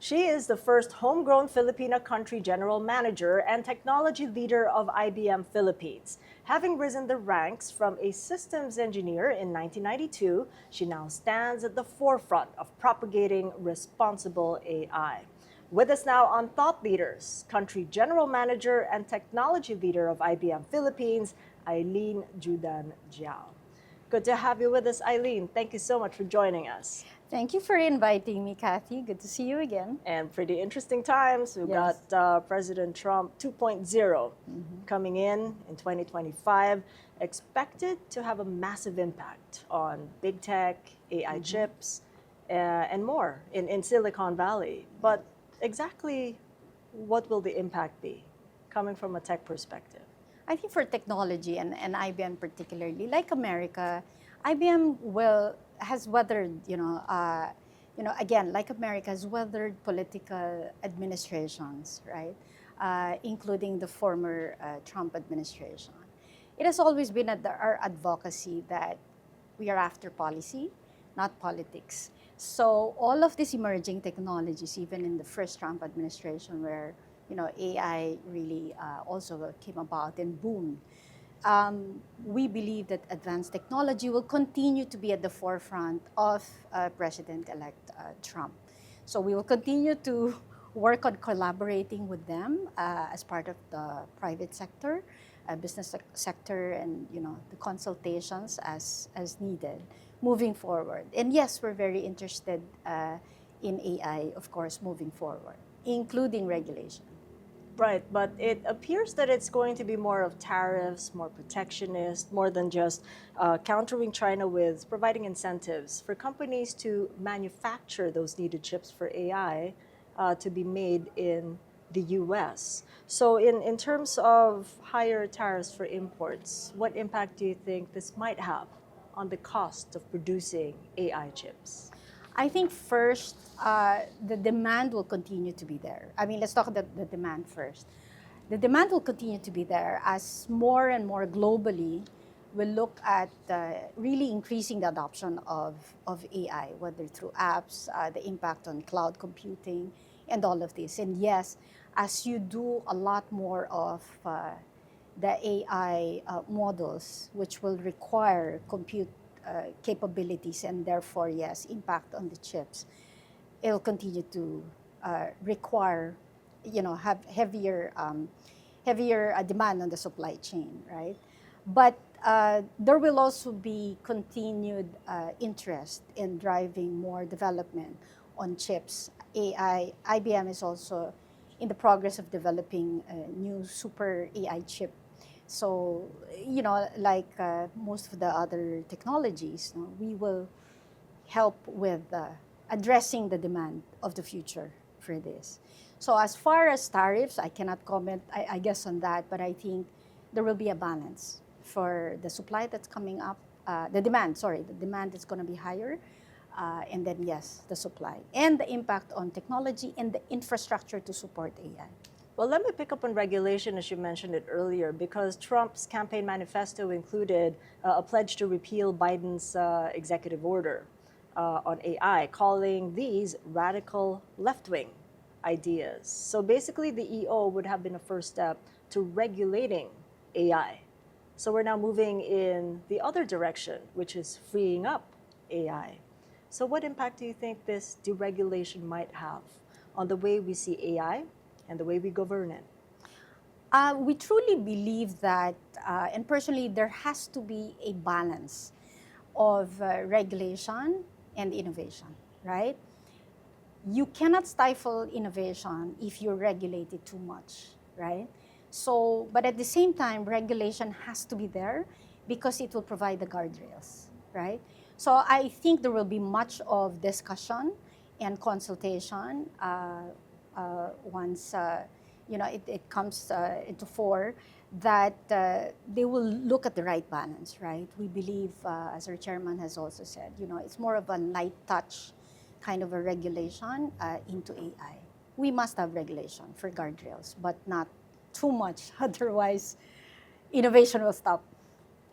She is the first homegrown Filipina country general manager and technology leader of IBM Philippines. Having risen the ranks from a systems engineer in 1992, she now stands at the forefront of propagating responsible AI. With us now on Thought Leaders, country general manager and technology leader of IBM Philippines, Aileen Judan-Jiao. Good to have you with us, Aileen. Thank you so much for joining us. Thank you for inviting me, Cathy. Good to see you again. And pretty interesting times. We've Yes. got President Trump 2.0 coming in 2025, expected to have a massive impact on big tech, AI chips, and more in Silicon Valley. But exactly what will the impact be coming from a tech perspective? I think for technology and IBM particularly, like America, IBM has weathered, again, like America has weathered political administrations, right? Including the former Trump administration. It has always been our advocacy that we are after policy, not politics. So all of these emerging technologies, even in the first Trump administration, where AI really also came about and boomed. We believe that advanced technology will continue to be at the forefront of President-elect Trump. So we will continue to work on collaborating with them as part of the private sector, business sector, and the consultations as needed moving forward. And yes, we're very interested in AI, of course, moving forward, including regulation. Right, but it appears that it's going to be more of tariffs, more protectionist, more than just countering China with providing incentives for companies to manufacture those needed chips for AI to be made in the US. So in terms of higher tariffs for imports, what impact do you think this might have on the cost of producing AI chips? I think first, the demand will continue to be there. I mean, let's talk about the demand first. The demand will continue to be there as more and more globally will look at really increasing the adoption of AI, whether through apps, the impact on cloud computing, and all of this. And yes, as you do a lot more of the AI models, which will require compute capabilities and therefore, yes, impact on the chips, it'll continue to require, have heavier demand on the supply chain, right? But there will also be continued interest in driving more development on chips. IBM is also in the progress of developing a new super AI chip. So, like most of the other technologies, we will help with addressing the demand of the future for this. So as far as tariffs, I cannot comment, I guess, on that, but I think there will be a balance for the supply that's coming up, the demand is going to be higher, and then, yes, the supply, and the impact on technology and the infrastructure to support AI. Well, let me pick up on regulation, as you mentioned it earlier, because Trump's campaign manifesto included a pledge to repeal Biden's executive order on AI, calling these radical left-wing ideas. So basically, the EO would have been a first step to regulating AI. So we're now moving in the other direction, which is freeing up AI. So what impact do you think this deregulation might have on the way we see AI and the way we govern it? We truly believe that, and personally, there has to be a balance of regulation and innovation, right? You cannot stifle innovation if you regulate it too much, right? So, but at the same time, regulation has to be there because it will provide the guardrails, right? So I think there will be much of discussion and consultation once it comes into fore, that they will look at the right balance, right? We believe, as our chairman has also said, it's more of a light touch kind of a regulation into AI. We must have regulation for guardrails, but not too much, otherwise innovation will stop.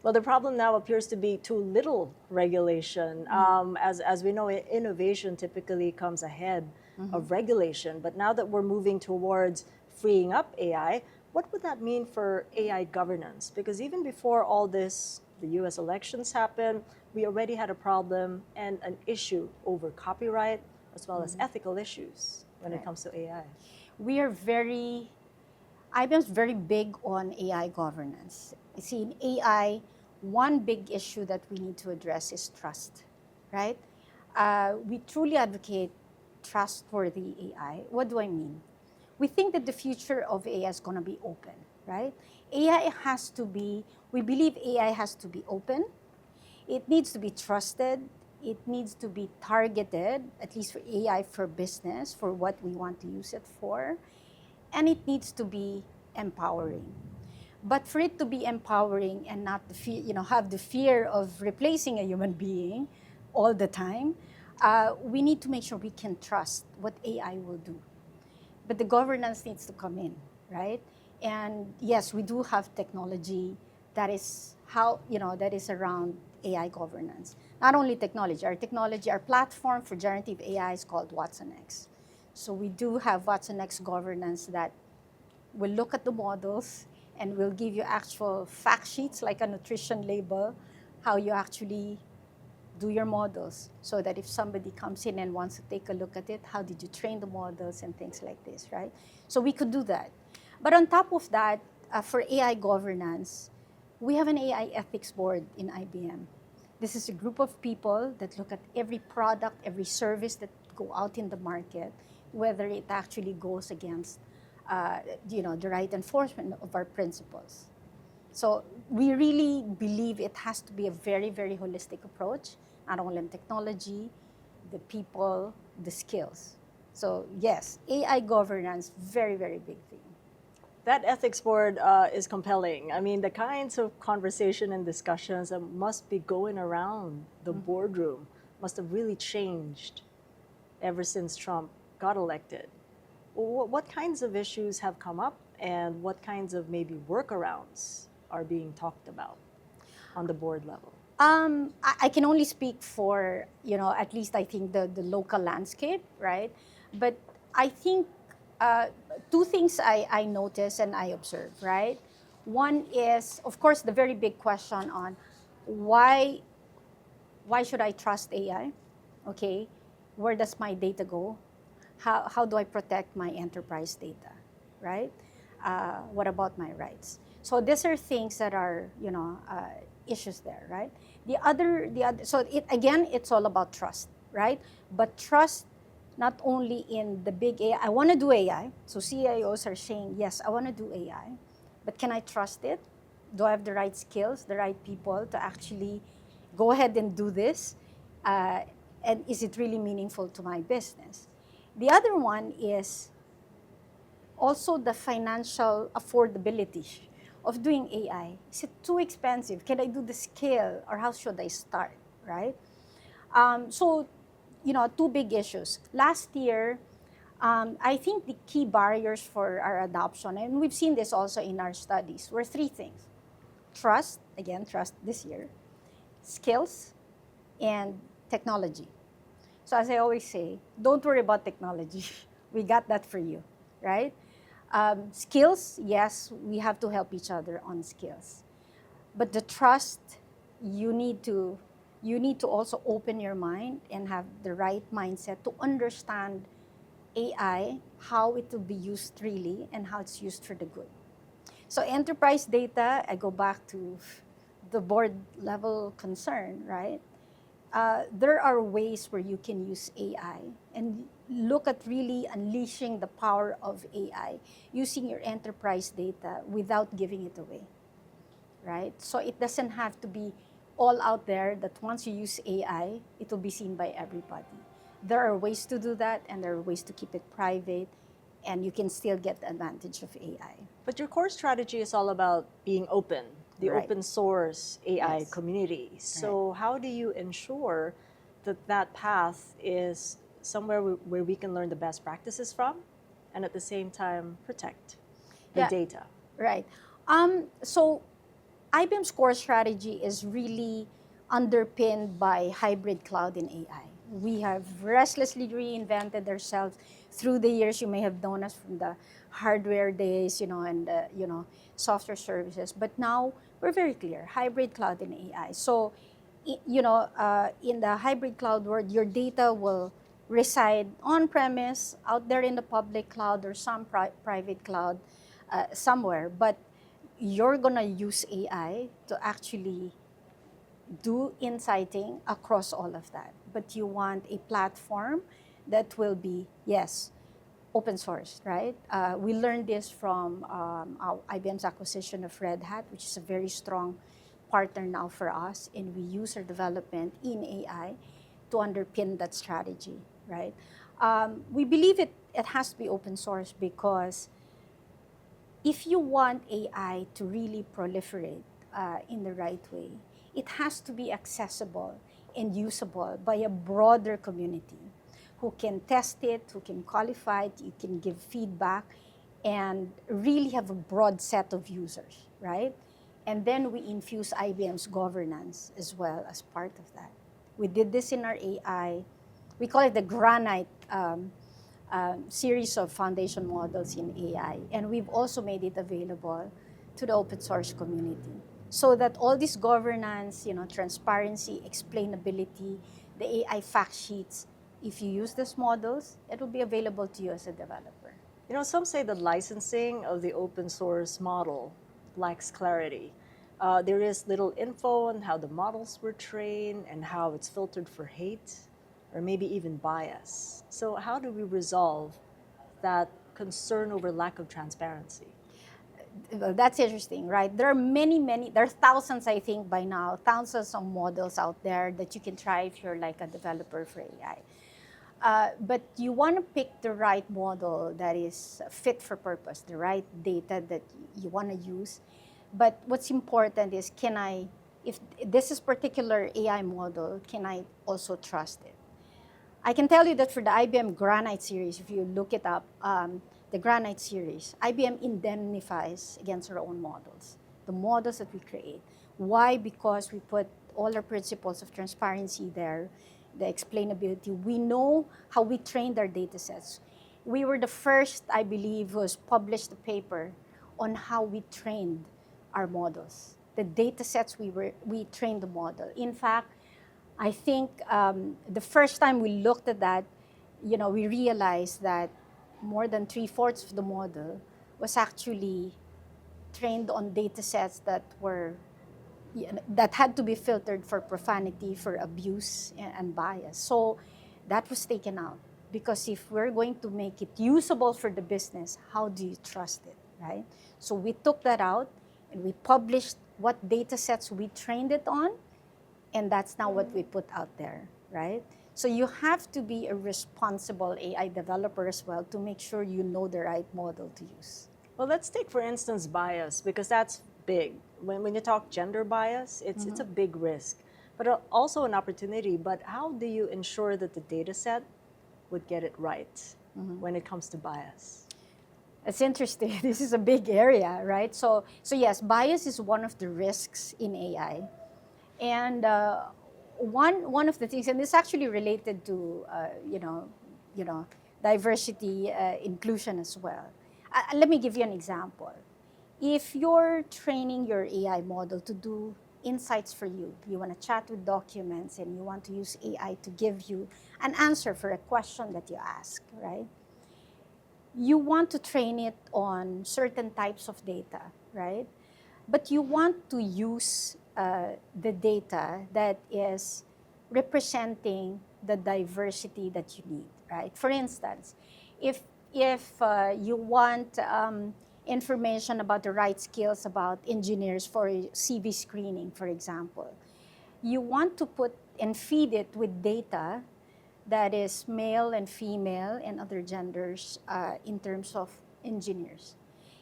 Well, the problem now appears to be too little regulation. As we know, innovation typically comes ahead of regulation. But now that we're moving towards freeing up AI, what would that mean for AI governance? Because even before all this, the US elections happened, we already had a problem and an issue over copyright as well as ethical issues when it comes to AI. We are IBM's very big on AI governance. You see, in AI, one big issue that we need to address is trust, right? We truly advocate trustworthy AI. What do I mean? We think that the future of AI is going to be open, right? We believe AI has to be open. It needs to be trusted. It needs to be targeted, at least for AI for business, for what we want to use it for. And it needs to be empowering. But for it to be empowering and not have the fear of replacing a human being all the time, we need to make sure we can trust what AI will do. But the governance needs to come in, right? And yes, we do have technology that is around AI governance. Not only technology, our platform for generative AI is called watsonx. So we do have watsonx governance that will look at the models and will give you actual fact sheets like a nutrition label, how you actually do your models, so that if somebody comes in and wants to take a look at it, how did you train the models and things like this, right? So we could do that. But on top of that, for AI governance, we have an AI ethics board in IBM. This is a group of people that look at every product, every service that go out in the market, whether it actually goes against the right enforcement of our principles. So we really believe it has to be a very, very holistic approach, not only in technology, the people, the skills. So yes, AI governance, very, very big thing. That ethics board is compelling. I mean, the kinds of conversation and discussions that must be going around the boardroom must have really changed ever since Trump got elected. What kinds of issues have come up, and what kinds of maybe workarounds are being talked about on the board level? I can only speak for, at least I think the local landscape, right? But I think two things I notice and I observe, right? One is, of course, the very big question on why should I trust AI? Okay, where does my data go? How do I protect my enterprise data, right? What about my rights? So these are things that are, issues there, right? So it's all about trust, right? But trust not only in the big AI. I want to do AI. So CIOs are saying, yes, I want to do AI, but can I trust it? Do I have the right skills, the right people to actually go ahead and do this? And is it really meaningful to my business? The other one is also the financial affordability of doing AI. Is it too expensive? Can I do the scale, or how should I start, right? So, two big issues. Last year, I think the key barriers for our adoption, and we've seen this also in our studies, were three things. Trust this year, skills, and technology. So as I always say, don't worry about technology. We got that for you, right? Skills, yes, we have to help each other on skills. But the trust, you need to also open your mind and have the right mindset to understand AI, how it will be used really, and how it's used for the good. So enterprise data, I go back to the board level concern, right? There are ways where you can use AI and look at really unleashing the power of AI using your enterprise data without giving it away, right? So it doesn't have to be all out there that once you use AI, it will be seen by everybody. There are ways to do that, and there are ways to keep it private, and you can still get the advantage of AI. But your core strategy is all about being open, the Right. open source AI Yes. community. So how do you ensure that path is somewhere where we can learn the best practices from, and at the same time protect the Yeah. data? Right. So IBM's core strategy is really underpinned by hybrid cloud and AI. We have restlessly reinvented ourselves through the years. You may have known us from the hardware days, and software services. But now we're very clear: hybrid cloud and AI. So, in the hybrid cloud world, your data will reside on premise, out there in the public cloud, or some private cloud somewhere. But you're gonna use AI to actually do insighting across all of that. But you want a platform that will be, yes, open source, right? We learned this from IBM's acquisition of Red Hat, which is a very strong partner now for us, and we use our development in AI to underpin that strategy, right? We believe it has to be open source because if you want AI to really proliferate in the right way, it has to be accessible and usable by a broader community who can test it, who can qualify it, you can give feedback, and really have a broad set of users, right? And then we infuse IBM's governance as well as part of that. We did this in our AI. We call it the Granite series of foundation models in AI. And we've also made it available to the open source community, so that all this governance, transparency, explainability, the AI fact sheets, if you use these models, it will be available to you as a developer. Some say the licensing of the open source model lacks clarity. There is little info on how the models were trained and how it's filtered for hate or maybe even bias. So how do we resolve that concern over lack of transparency? Well, that's interesting, right? There are there are thousands, I think, by now, thousands of models out there that you can try if you're like a developer for AI. But you want to pick the right model that is fit for purpose, the right data that you want to use. But what's important is, if this is particular AI model, can I also trust it? I can tell you that for the IBM Granite series, if you look it up, the Granite series, IBM indemnifies against our own models, the models that we create. Why? Because we put all our principles of transparency there, the explainability. We know how we trained our data sets. We were the first, I believe, who has published a paper on how we trained our models. The data sets we trained the model. In fact, I think the first time we looked at that, we realized that more than 3/4 of the model was actually trained on data sets that had to be filtered for profanity, for abuse, and bias. So that was taken out, because if we're going to make it usable for the business, how do you trust it, right? So we took that out and we published what data sets we trained it on, and that's now what we put out there, right? So you have to be a responsible AI developer as well to make sure you know the right model to use. Well, let's take, for instance, bias, because that's big. When you talk gender bias, it's a big risk, but also an opportunity. But how do you ensure that the data set would get it right when it comes to bias? It's interesting. This is a big area, right? So yes, bias is one of the risks in AI. And one of the things, and it's actually related to diversity, inclusion as well. Let me give you an example. If you're training your AI model to do insights for you, you want to chat with documents and you want to use AI to give you an answer for a question that you ask, right? You want to train it on certain types of data, right? But you want to use the data that is representing the diversity that you need, right? For instance, if you want information about the right skills about engineers for CV screening, for example, you want to put and feed it with data that is male and female and other genders in terms of engineers.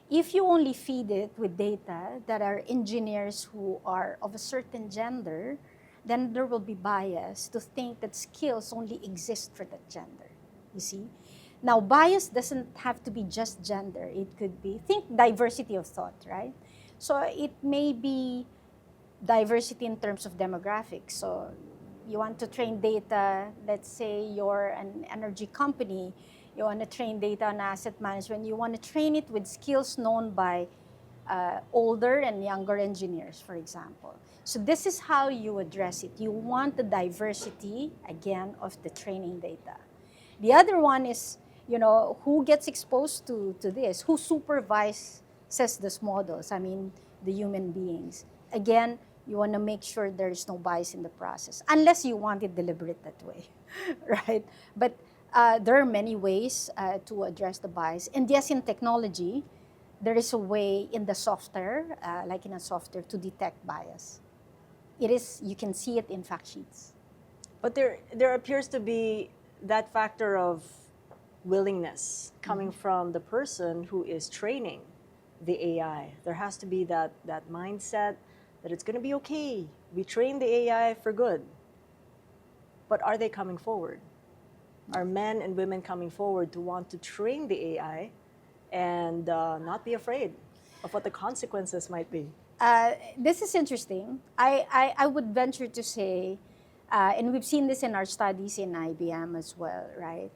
If you only feed it with data that are engineers who are of a certain gender, then there will be bias to think that skills only exist for that gender, you see? Now, bias doesn't have to be just gender. It could be, think diversity of thought, right? So it may be diversity in terms of demographics. So You want to train data, let's say you're an energy company, you want to train data on asset management, you want to train it with skills known by older and younger engineers, for example. So this is how you address it. You want the diversity, again, of the training data. The other one is, who gets exposed to this? Who supervises these models? I mean, the human beings. Again, you want to make sure there is no bias in the process, unless you want it deliberate that way, right? But there are many ways to address the bias. And yes, in technology, there is a way in the software, like in a software, to detect bias. You can see it in fact sheets. But there appears to be that factor of willingness coming from the person who is training the AI. There has to be that mindset that it's going to be okay. We train the AI for good. But are they coming forward? Are men and women coming forward to want to train the AI and not be afraid of what the consequences might be? This is interesting. I would venture to say, and we've seen this in our studies in IBM as well, right?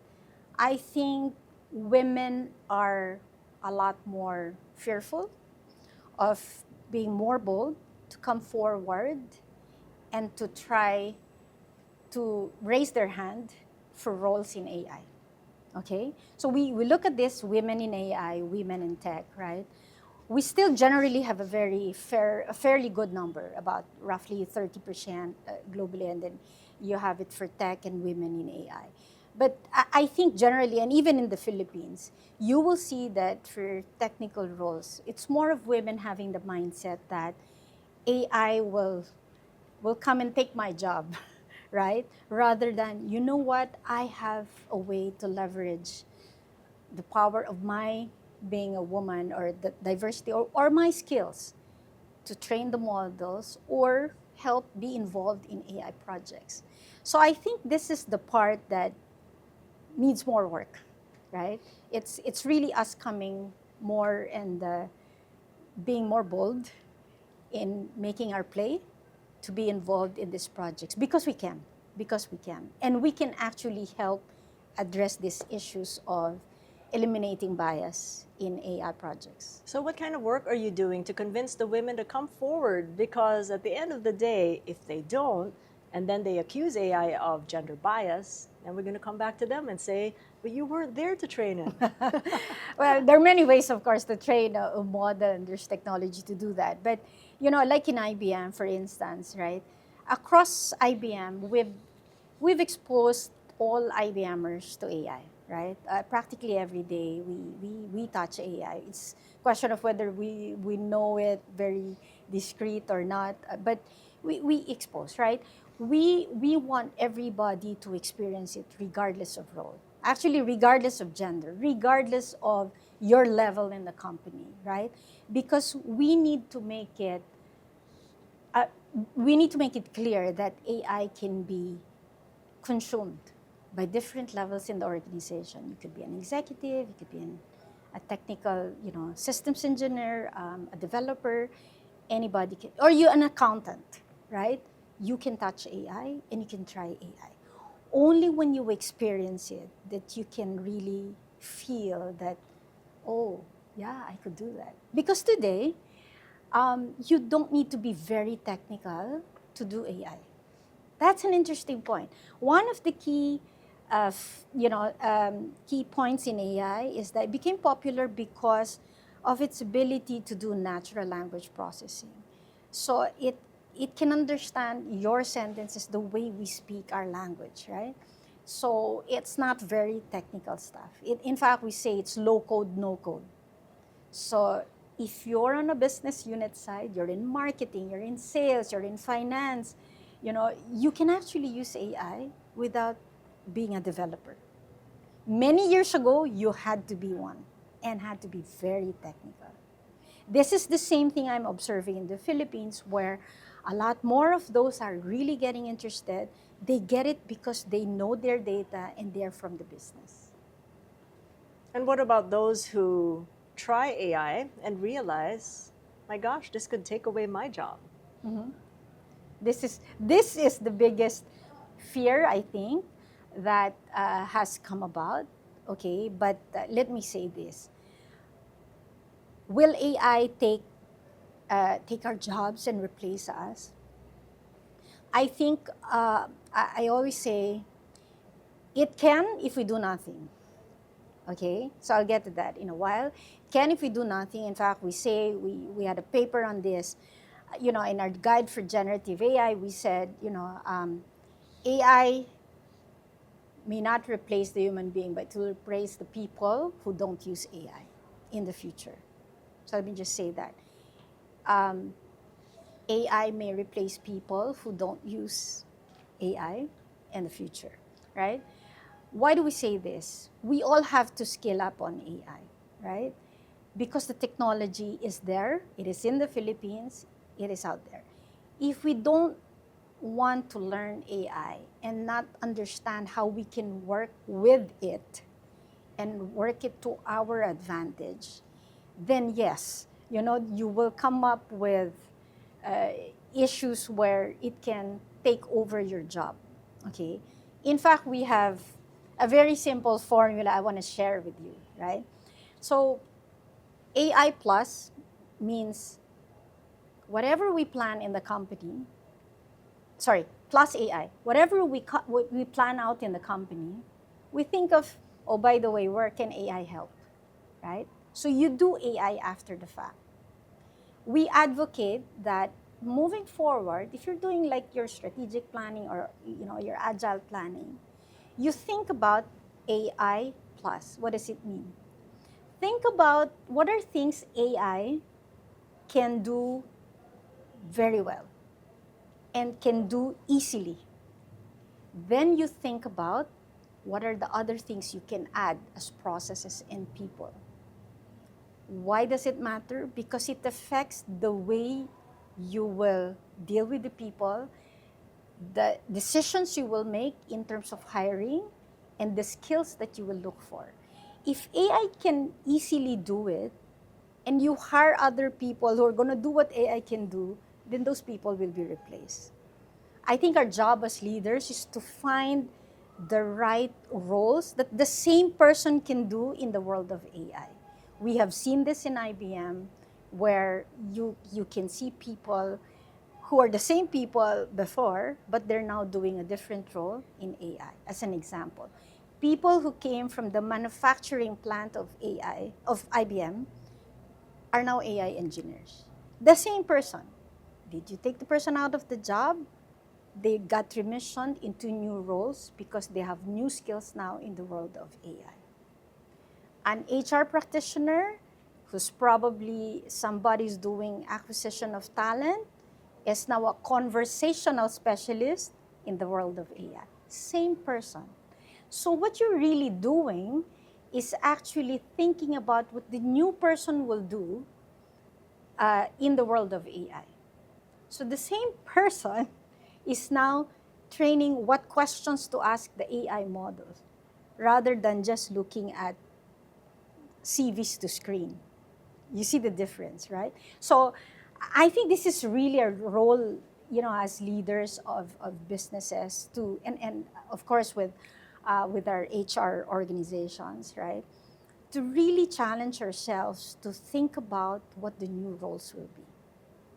I think women are a lot more fearful of being more bold to come forward and to try to raise their hand for roles in AI. Okay? So we look at this, women in AI, women in tech, right? We still generally have a fairly good number, about roughly 30% globally, and then you have it for tech and women in AI. But I think generally, and even in the Philippines, you will see that for technical roles, it's more of women having the mindset that AI will come and take my job, right? Rather than, you know what, I have a way to leverage the power of my being a woman, or the diversity, or my skills to train the models or help be involved in AI projects. So I think this is the part that needs more work, right? It's really us coming more and being more bold in making our play to be involved in these projects because we can, and we can actually help address these issues of eliminating bias in AI projects. So what kind of work are you doing to convince the women to come forward? Because at the end of the day, if they don't, and then they accuse AI of gender bias, then we're going to come back to them and say, but you weren't there to train it. Well, there are many ways, of course, to train a model, and there's technology to do that. But, like in IBM, for instance, right? Across IBM, we've exposed all IBMers to AI, right? Practically every day, we touch AI. It's a question of whether we know it very discreet or not, but we expose, right? We want everybody to experience it regardless of role. Actually, regardless of gender, regardless of your level in the company, right? Because we need to make it clear that AI can be consumed by different levels in the organization. You could be an executive, you could be a technical, systems engineer, a developer, anybody can, or you an accountant, right? You can touch AI and you can try AI. Only when you experience it that you can really feel that, oh, yeah, I could do that. Because today, you don't need to be very technical to do AI. That's an interesting point. One of the key points in AI is that it became popular because of its ability to do natural language processing. So it can understand your sentences the way we speak our language, right? So it's not very technical stuff. In fact, we say it's low code, no code. So if you're on a business unit side, you're in marketing, you're in sales, you're in finance, you can actually use AI without being a developer. Many years ago, you had to be one and had to be very technical. This is the same thing I'm observing in the Philippines, where a lot more of those are really getting interested. They get it because they know their data and they're from the business. And what about those who try AI and realize, my gosh, this could take away my job? Mm-hmm. This is the biggest fear, I think, that has come about. Okay, but let me say this: will AI take our jobs and replace us? I think I always say it can if we do nothing. Okay, so I'll get to that in a while. Can if we do nothing. In fact, we had a paper on this. In our guide for generative AI, we said, AI may not replace the human being, but to replace the people who don't use AI in the future. So let me just say that. AI may replace people who don't use AI in the future, right? Why do we say this? We all have to scale up on AI, right? Because the technology is there, it is in the Philippines, it is out there. If we don't want to learn AI and not understand how we can work with it and work it to our advantage, then yes, you will come up with issues where it can take over your job, okay? In fact, we have a very simple formula I want to share with you, right? So AI plus means whatever we plan in the company, plus AI, whatever we plan out in the company, we think of, oh, by the way, where can AI help, right? So you do AI after the fact. We advocate that moving forward, if you're doing like your strategic planning or your agile planning, you think about AI plus. What does it mean? Think about what are things AI can do very well and can do easily. Then you think about what are the other things you can add as processes and people. Why does it matter? Because it affects the way you will deal with the people, the decisions you will make in terms of hiring, and the skills that you will look for. If AI can easily do it, and you hire other people who are going to do what AI can do, then those people will be replaced. I think our job as leaders is to find the right roles that the same person can do in the world of AI. We have seen this in IBM, where you can see people who are the same people before, but they're now doing a different role in AI. As an example, people who came from the manufacturing plant of IBM, are now AI engineers. The same person. Did you take the person out of the job? They got remissioned into new roles because they have new skills now in the world of AI. An HR practitioner who's probably somebody's doing acquisition of talent is now a conversational specialist in the world of AI. Same person. So what you're really doing is actually thinking about what the new person will do in the world of AI. So the same person is now training what questions to ask the AI models rather than just looking at CVs to screen. You see the difference, right? So I think this is really a role, as leaders of businesses and of course with our HR organizations, right? To really challenge ourselves to think about what the new roles will be.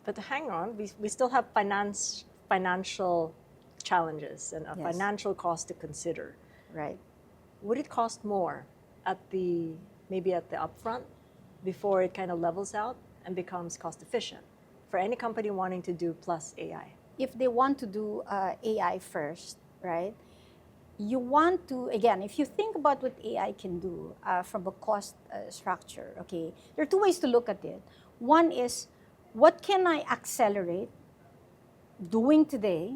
But hang on, we still have financial challenges and a Yes. financial cost to consider. Right. Would it cost more maybe at the upfront before it kind of levels out and becomes cost efficient for any company wanting to do plus AI? If they want to do AI first, right? You want to, again, if you think about what AI can do from a cost structure, okay, there are two ways to look at it. One is, what can I accelerate doing today?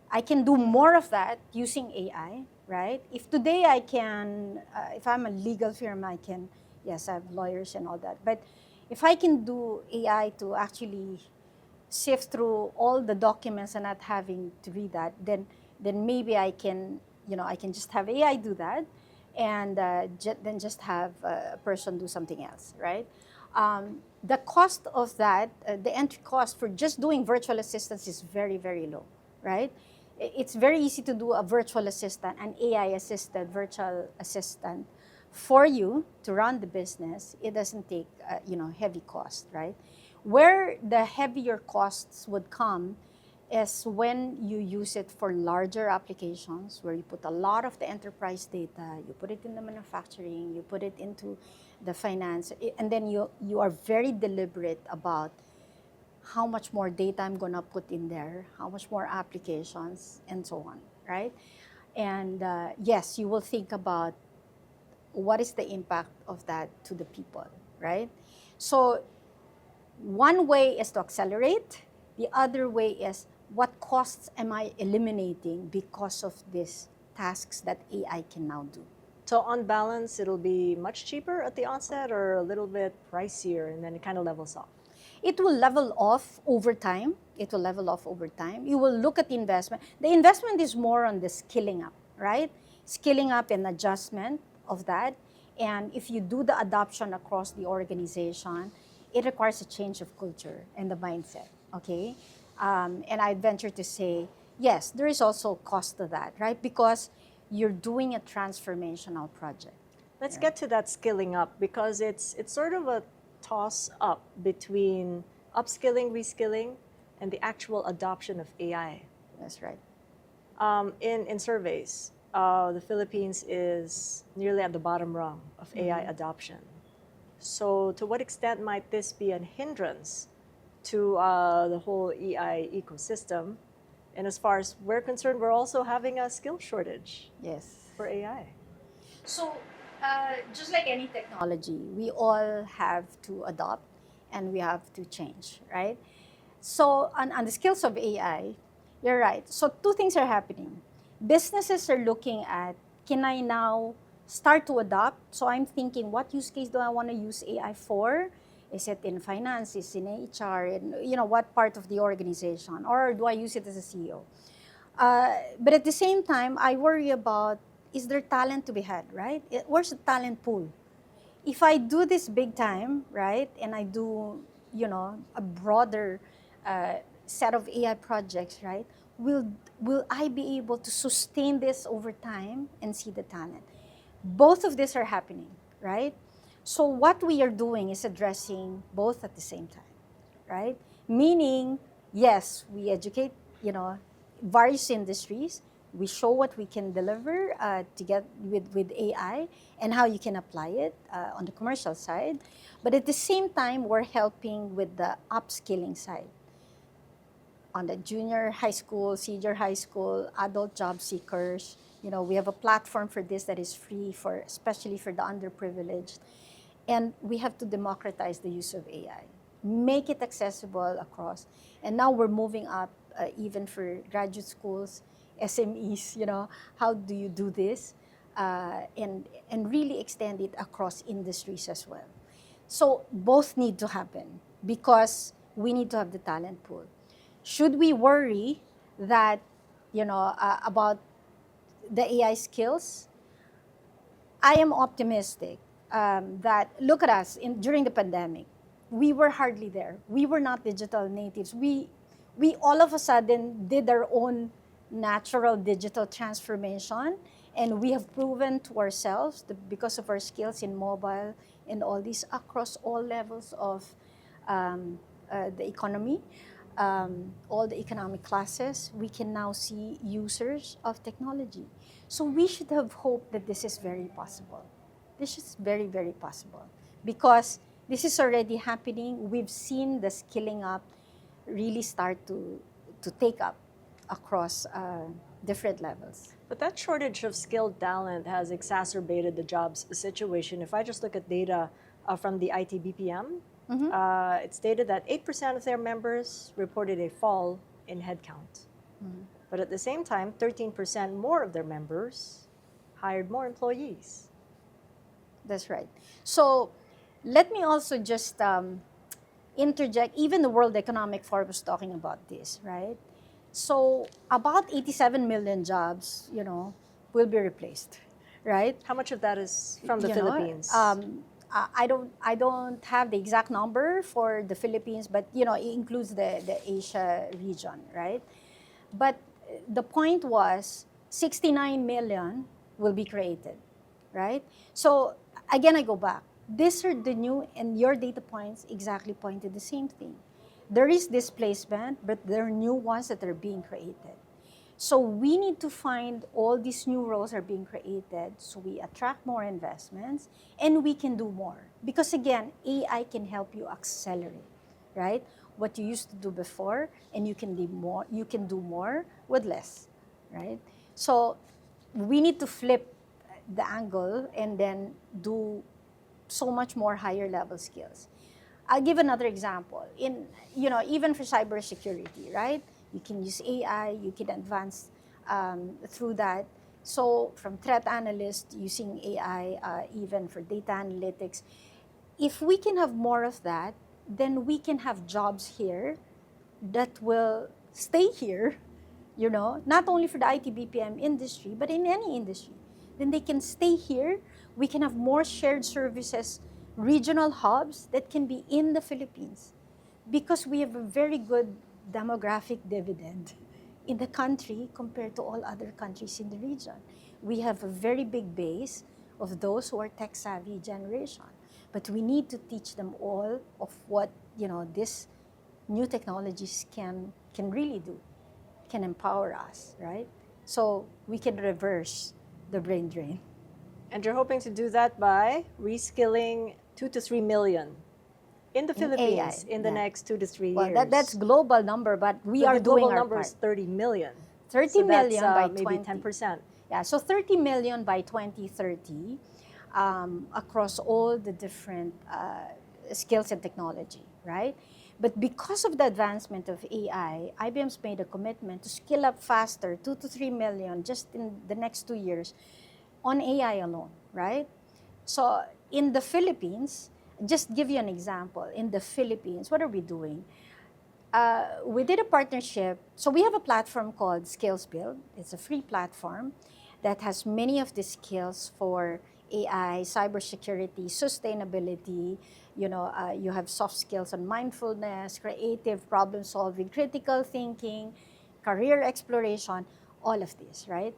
I can do more of that using AI, right? If today I can, if I'm a legal firm, I can, yes, I have lawyers and all that. But if I can do AI to actually sift through all the documents and not having to read that, then maybe I can, I can just have AI do that, and then just have a person do something else, right? The cost of that, the entry cost for just doing virtual assistants is very, very low, right? It's very easy to do a virtual assistant, an AI-assisted virtual assistant for you to run the business. It doesn't take, heavy cost, right? Where the heavier costs would come is when you use it for larger applications, where you put a lot of the enterprise data, you put it in the manufacturing, you put it into the finance, and then you are very deliberate about how much more data I'm gonna put in there, how much more applications, and so on, right? And yes, you will think about what is the impact of that to the people, right? So one way is to accelerate. The other way is what costs am I eliminating because of these tasks that AI can now do? So on balance, it'll be much cheaper at the onset or a little bit pricier, and then it kind of levels off. It will level off over time. It will level off over time. You will look at the investment. The investment is more on the skilling up, right? Skilling up and adjustment of that. And if you do the adoption across the organization, it requires a change of culture and the mindset, okay? And I venture to say, yes, there is also cost to that, right? Because you're doing a transformational project. Let's get to that skilling up, because it's sort of a toss up between upskilling, reskilling, and the actual adoption of AI. That's right. In surveys, the Philippines is nearly at the bottom rung of AI adoption. So to what extent might this be a hindrance to the whole AI ecosystem? And as far as we're concerned, we're also having a skill shortage Yes. for AI. So, just like any technology, we all have to adopt and we have to change, right? So, on the skills of AI, you're right. So, two things are happening. Businesses are looking at, can I now start to adopt? So, I'm thinking, what use case do I want to use AI for? Is it in finance? Is it in HR? In, what part of the organization? Or do I use it as a CEO? But at the same time, I worry about, is there talent to be had, right? Where's the talent pool? If I do this big time, right, and I do, a broader set of AI projects, right, will I be able to sustain this over time and see the talent? Both of these are happening, right? So what we are doing is addressing both at the same time, right? Meaning, yes, we educate, various industries. We show what we can deliver to get with AI and how you can apply it on the commercial side. But at the same time, we're helping with the upskilling side. On the junior high school, senior high school, adult job seekers, we have a platform for this that is free especially for the underprivileged. And we have to democratize the use of AI, make it accessible across. And now we're moving up even for graduate schools, SMEs, how do you do this? And really extend it across industries as well. So both need to happen because we need to have the talent pool. Should we worry that, about the AI skills? I am optimistic that, look at us, during the pandemic, we were hardly there. We were not digital natives. We all of a sudden did our own natural digital transformation, and we have proven to ourselves that because of our skills in mobile and all these across all levels of the economy, all the economic classes, we can now see users of technology. So we should have hope that this is very possible. This is very, very possible because this is already happening. We've seen the skilling up really start to take up across different levels. But that shortage of skilled talent has exacerbated the jobs situation. If I just look at data from the IT BPM, it stated that 8% of their members reported a fall in headcount. But at the same time, 13% more of their members hired more employees. That's right. So let me also just interject. Even the World Economic Forum was talking about this, right? So about 87 million jobs, will be replaced, right? How much of that is from the Philippines? I don't have the exact number for the Philippines, but it includes the Asia region, right? But the point was 69 million will be created, right? So again, I go back. These are the new, and your data points exactly pointed the same thing. There is displacement, but there are new ones that are being created. So we need to find all these new roles are being created so we attract more investments and we can do more. Because again, AI can help you accelerate, right? What you used to do before, and you can do more with less, right? So we need to flip the angle and then do so much more higher level skills. I'll give another example. Even for cybersecurity, right? You can use AI, you can advance through that. So from threat analyst using AI, even for data analytics, if we can have more of that, then we can have jobs here that will stay here, not only for the IT BPM industry, but in any industry. Then they can stay here. We can have more shared services, regional hubs that can be in the Philippines because we have a very good demographic dividend in the country compared to all other countries in the region. We have a very big base of those who are tech-savvy generation. But we need to teach them all of what, this new technologies can really do, can empower us, right? So we can reverse the brain drain. And you're hoping to do that by reskilling 2 to 3 million in the Philippines AI, in the next 2 to 3 well, years. that's global number, but we are the doing global our number part. is 30 million. 30 so million that's, by maybe 20. 10%. Yeah, so 30 million by 2030 across all the different skills and technology, right? But because of the advancement of AI, IBM's made a commitment to skill up faster, 2 to 3 million just in the next 2 years on AI alone, right? So in the Philippines, just give you an example, in the Philippines, what are we doing? We did a partnership. So we have a platform called Skills Build. It's a free platform that has many of the skills for AI, cybersecurity, sustainability. You have soft skills on mindfulness, creative problem solving, critical thinking, career exploration, all of this, right?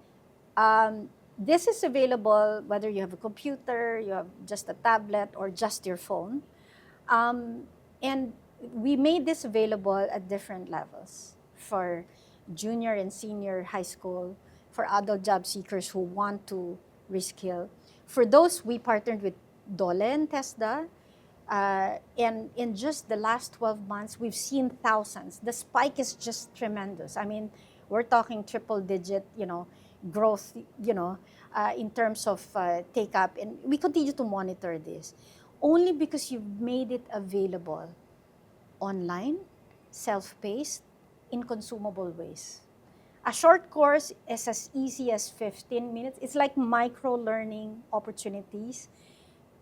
This is available whether you have a computer, you have just a tablet, or just your phone. And we made this available at different levels for junior and senior high school, for adult job seekers who want to reskill. For those, we partnered with Dole and TESDA. And in just the last 12 months, we've seen thousands. The spike is just tremendous. I mean, we're talking triple digit, growth, in terms of take up. And we continue to monitor this only because you've made it available online, self-paced, in consumable ways. A short course is as easy as 15 minutes. It's like micro-learning opportunities.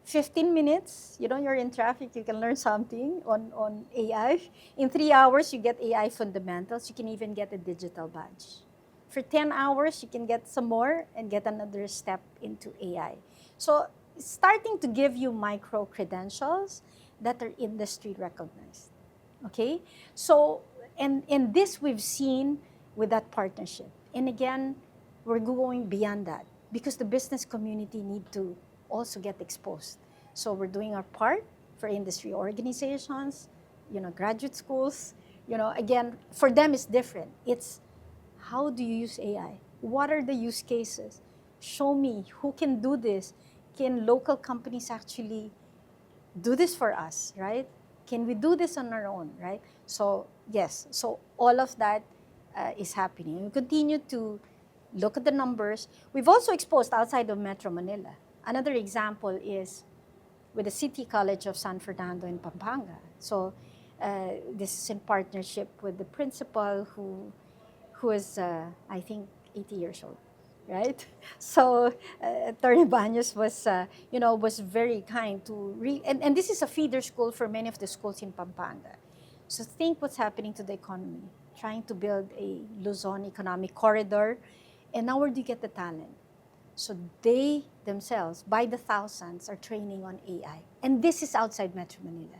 15 minutes, you're in traffic, you can learn something on AI. In 3 hours, you get AI fundamentals. You can even get a digital badge. For 10 hours, you can get some more and get another step into AI. So it's starting to give you micro credentials that are industry recognized. Okay? So, and this we've seen with that partnership. And again, we're going beyond that because the business community need to also get exposed. So we're doing our part for industry organizations, graduate schools. Again, for them it's different. It's how do you use AI? What are the use cases? Show me who can do this. Can local companies actually do this for us, right? Can we do this on our own, right? So yes, so all of that is happening. We continue to look at the numbers. We've also exposed outside of Metro Manila. Another example is with the City College of San Fernando in Pampanga. So this is in partnership with the principal who is, I think, 80 years old, right? So Attorney Baños was very kind to and this is a feeder school for many of the schools in Pampanga. So think what's happening to the economy, trying to build a Luzon economic corridor, and now where do you get the talent? So they themselves, by the thousands, are training on AI. And this is outside Metro Manila.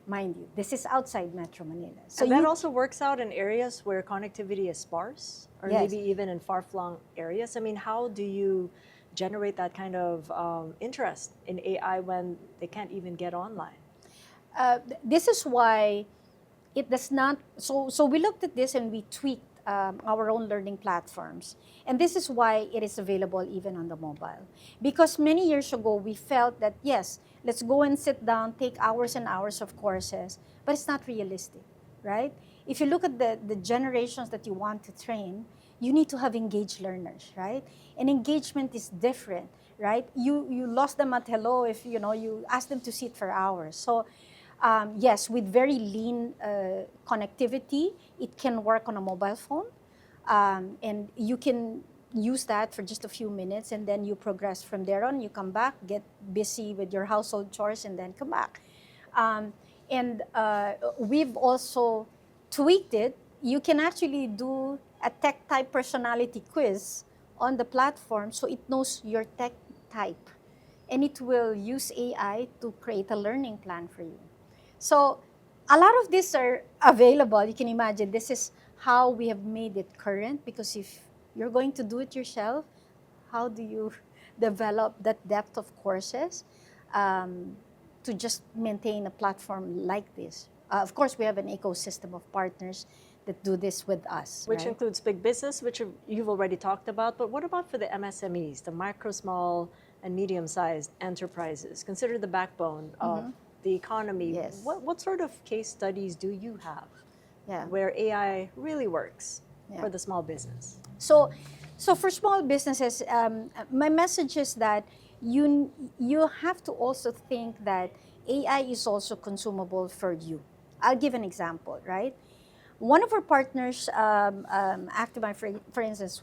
mind you. This is outside Metro Manila. So and that also works out in areas where connectivity is sparse, or Yes. maybe even in far-flung areas. I mean, how do you generate that kind of interest in AI when they can't even get online? This is why it does not, so we looked at this and we tweaked our own learning platforms. And this is why it is available even on the mobile. Because many years ago, we felt that, yes, let's go and sit down, take hours and hours of courses, but it's not realistic, right? If you look at the generations that you want to train, you need to have engaged learners, right? And engagement is different, right? You lost them at hello if, you ask them to sit for hours. So yes, with very lean connectivity, it can work on a mobile phone. And you can use that for just a few minutes, and then you progress from there on. You come back, get busy with your household chores, and then come back. And we've also tweaked it. You can actually do a tech type personality quiz on the platform so it knows your tech type. And it will use AI to create a learning plan for you. So a lot of these are available. You can imagine this is how we have made it current, because if you're going to do it yourself, how do you develop that depth of courses to just maintain a platform like this? Of course, we have an ecosystem of partners that do this with us. Which right? includes big business, which you've already talked about, but what about for the MSMEs, the micro, small, and medium-sized enterprises, considered the backbone of the economy? Yes. What sort of case studies do you have Yeah. where AI really works Yeah. for the small business? So for small businesses, my message is that you have to also think that AI is also consumable for you. I'll give an example, right? One of our partners, Activine, for instance,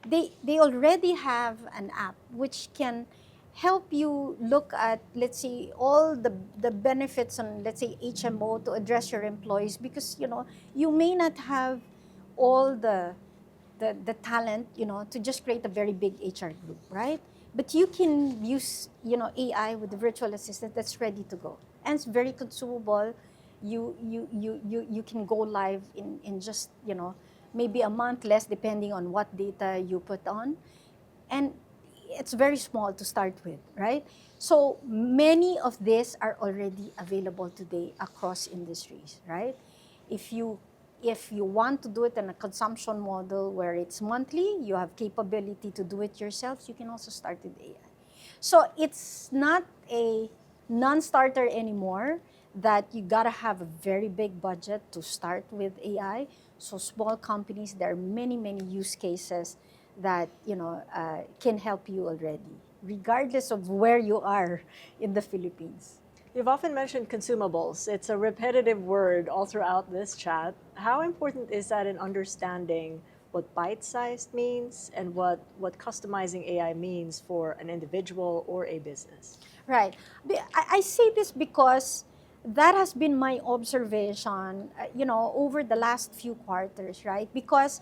they already have an app which can help you look at, let's say, all the benefits on, let's say, HMO to address your employees, because you may not have all the talent, to just create a very big HR group, right? But you can use, AI with the virtual assistant that's ready to go, and it's very consumable. You can go live in just, maybe a month less, depending on what data you put on, and it's very small to start with, right? So many of these are already available today across industries, right? If you want to do it in a consumption model where it's monthly, you have capability to do it yourself, you can also start with AI. So it's not a non-starter anymore that you gotta have a very big budget to start with AI. So small companies, there are many, many use cases that can help you already, regardless of where you are in the Philippines. You've often mentioned consumables. It's a repetitive word all throughout this chat. How important is that in understanding what bite-sized means and what customizing AI means for an individual or a business? Right. I say this because that has been my observation, over the last few quarters, right? Because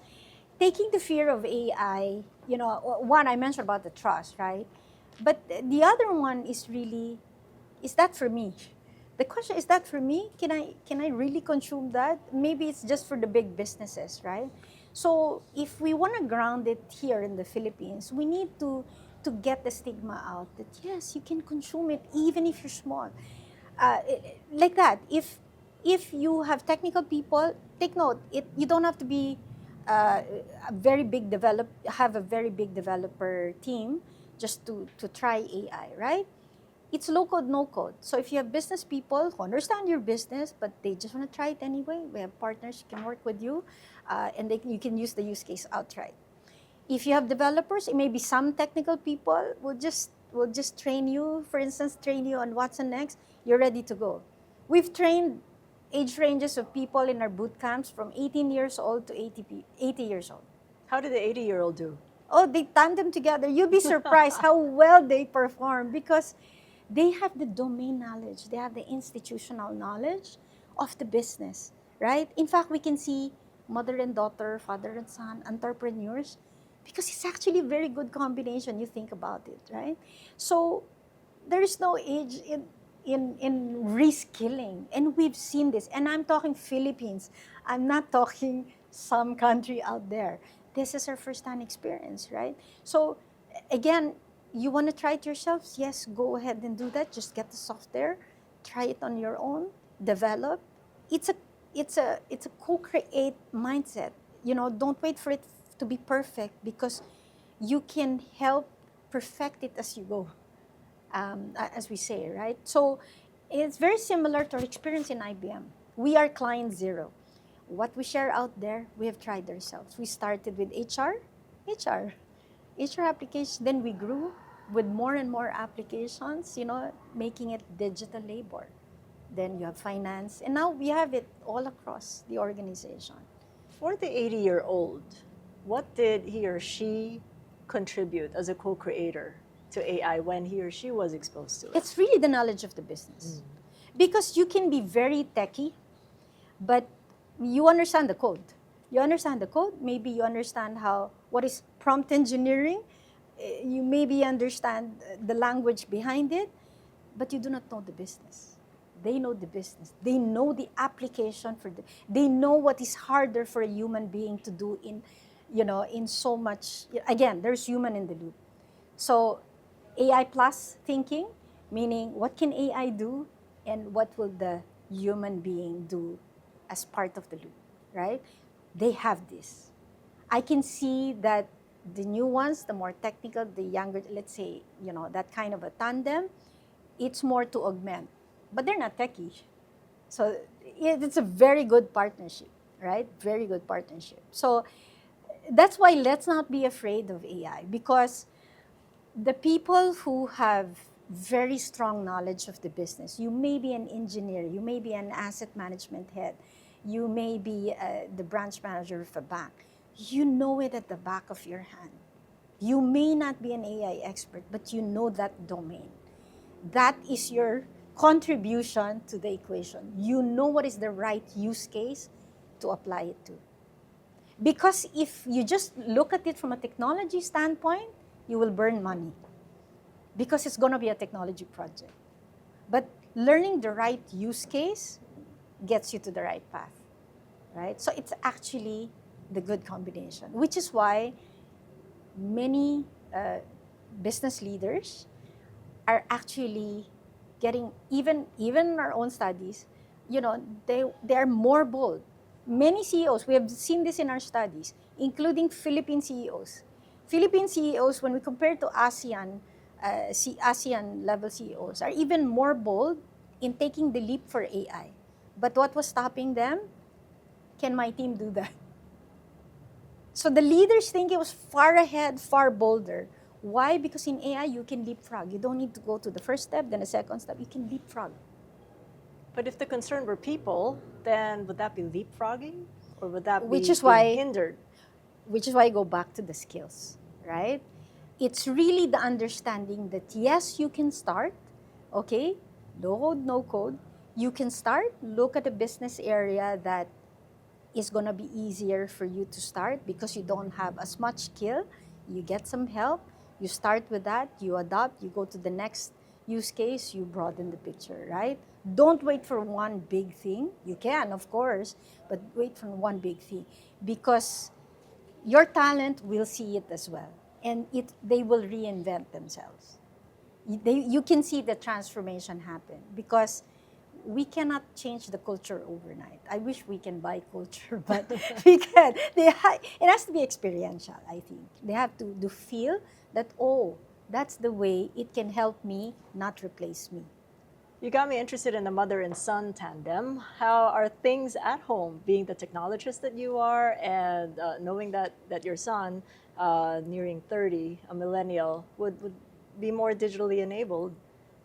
taking the fear of AI, one, I mentioned about the trust, right? But the other one is really, is that for me? The question is, that for me? Can I really consume that? Maybe it's just for the big businesses, right? So if we want to ground it here in the Philippines, we need to get the stigma out that yes, you can consume it even if you're small. Like that. If you have technical people, take note. You don't have to be have a very big developer team just to try AI, right? It's low code, no code. So if you have business people who understand your business, but they just want to try it anyway, we have partners who can work with you, and you can use the use case outright. If you have developers, it may be some technical people will just train you, for instance, train you on what's next. You're ready to go. We've trained age ranges of people in our boot camps from 18 years old to 80 years old. How did the 80-year-old do? Oh, they tandem together. You'll be surprised how well they perform, because they have the domain knowledge. They have the institutional knowledge of the business, right? In fact, we can see mother and daughter, father and son, entrepreneurs, because it's actually a very good combination. You think about it, right? So there is no age in reskilling. And we've seen this. And I'm talking Philippines. I'm not talking some country out there. This is our first-hand experience, right? So again, you want to try it yourselves? Yes, go ahead and do that. Just get the software, try it on your own, develop. It's a it's a co-create mindset. Don't wait for it to be perfect, because you can help perfect it as you go, as we say, right? So it's very similar to our experience in IBM. We are client zero. What we share out there, we have tried ourselves. We started with HR, HR application. Then we grew with more and more applications, making it digital labor. Then you have finance, and now we have it all across the organization. For the 80-year-old, what did he or she contribute as a co-creator to AI when he or she was exposed to it? It's really the knowledge of the business. Because you can be very techy, but you understand the code. You understand the code, maybe you understand what is prompt engineering, you maybe understand the language behind it, but you do not know the business. They know the business. They know the application they know what is harder for a human being to do in so much. Again, there's human in the loop. So AI plus thinking, meaning what can AI do and what will the human being do as part of the loop, right? They have this. I can see that the new ones, the more technical, the younger, let's say, that kind of a tandem, it's more to augment. But they're not techie. So it's a very good partnership, right? Very good partnership. So that's why let's not be afraid of AI, because the people who have very strong knowledge of the business, you may be an engineer, you may be an asset management head, you may be the branch manager of a bank, you know it at the back of your hand. You may not be an AI expert, but you know that domain. That is your contribution to the equation. You know what is the right use case to apply it to. Because if you just look at it from a technology standpoint, you will burn money, because it's going to be a technology project. But learning the right use case gets you to the right path, right? So it's actually the good combination, which is why many business leaders are actually getting, even our own studies, they are more bold. Many CEOs, we have seen this in our studies, including Philippine CEOs. Philippine CEOs, when we compare to ASEAN, ASEAN level CEOs, are even more bold in taking the leap for AI. But what was stopping them? Can my team do that? So the leaders think it was far ahead, far bolder. Why? Because in AI, you can leapfrog. You don't need to go to the first step, then the second step. You can leapfrog. But if the concern were people, then would that be leapfrogging? Or would that be why, hindered? Which is why I go back to the skills, right? It's really the understanding that, yes, you can start, okay? No code, no code. You can start, look at a business area that is going to be easier for you to start because you don't have as much skill. You get some help. You start with that, you adopt, you go to the next use case, you broaden the picture, right? Don't wait for one big thing. You can, of course, but wait for one big thing, because your talent will see it as well, and they will reinvent themselves. You can see the transformation happen, because we cannot change the culture overnight. I wish we can buy culture, but we can't. It has to be experiential, I think. They have to feel that, oh, that's the way it can help me, not replace me. You got me interested in the mother and son tandem. How are things at home, being the technologist that you are, and knowing that your son, nearing 30, a millennial, would be more digitally enabled?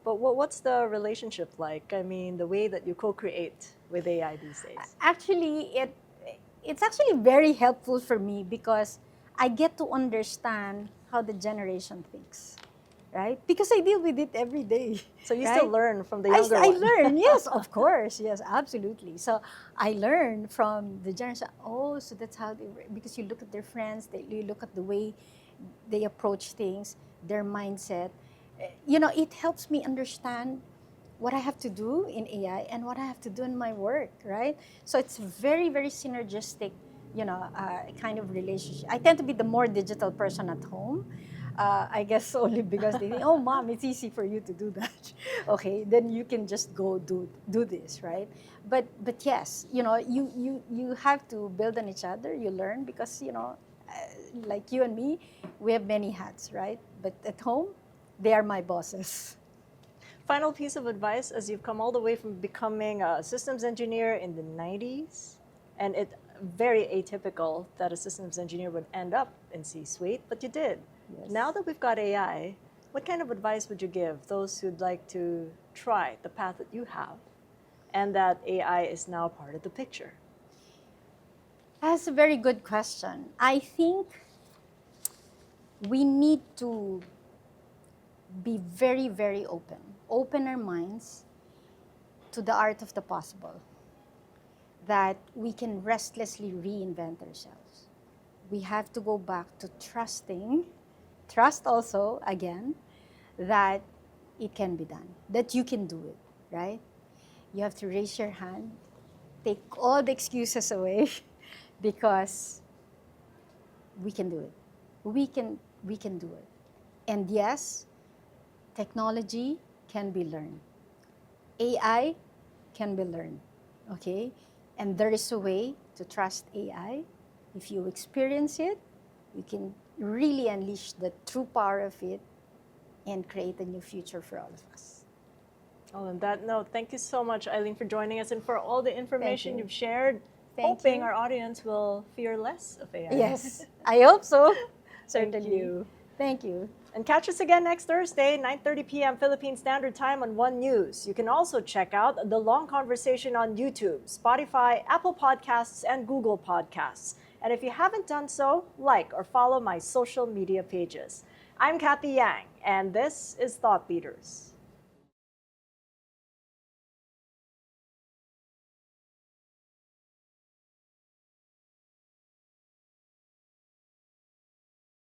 But what's the relationship like? I mean, the way that you co-create with AI these days. Actually, it's actually very helpful for me, because I get to understand how the generation thinks, right? Because I deal with it every day. So you right? still learn from the younger I one. learn, yes, of course, yes, absolutely. So I learn from the generation. Oh, so that's how because you look at their friends, you look at the way they approach things, their mindset. It helps me understand what I have to do in AI and what I have to do in my work, right? So it's very, very synergistic, kind of relationship. I tend to be the more digital person at home. I guess only because they think, oh, mom, it's easy for you to do that. Okay, then you can just go do this, right? But yes, you have to build on each other. You learn because like you and me, we have many hats, right? But at home, they are my bosses. Final piece of advice, as you've come all the way from becoming a systems engineer in the 90s, and it's very atypical that a systems engineer would end up in C-suite, but you did. Yes. Now that we've got AI, what kind of advice would you give those who'd like to try the path that you have and that AI is now part of the picture? That's a very good question. I think we need to be very, very open our minds to the art of the possible, that we can restlessly reinvent ourselves. We have to go back to trust also, again, that it can be done, that you can do it, right? You have to raise your hand, take all the excuses away, because we can do it. We can do it. And yes, technology can be learned. AI can be learned, okay? And there is a way to trust AI. If you experience it, you can really unleash the true power of it and create a new future for all of us. Well, on that note, thank you so much, Aileen, for joining us and for all the information you've shared. Thank Hoping you. our audience will fear less of AI. Yes, I hope so. Thank Certainly. you. Thank you. And catch us again next Thursday, 9:30 p.m. Philippine Standard Time on One News. You can also check out The Long Conversation on YouTube, Spotify, Apple Podcasts, and Google Podcasts. And if you haven't done so, like or follow my social media pages. I'm Cathy Yang, and this is Thought Leaders.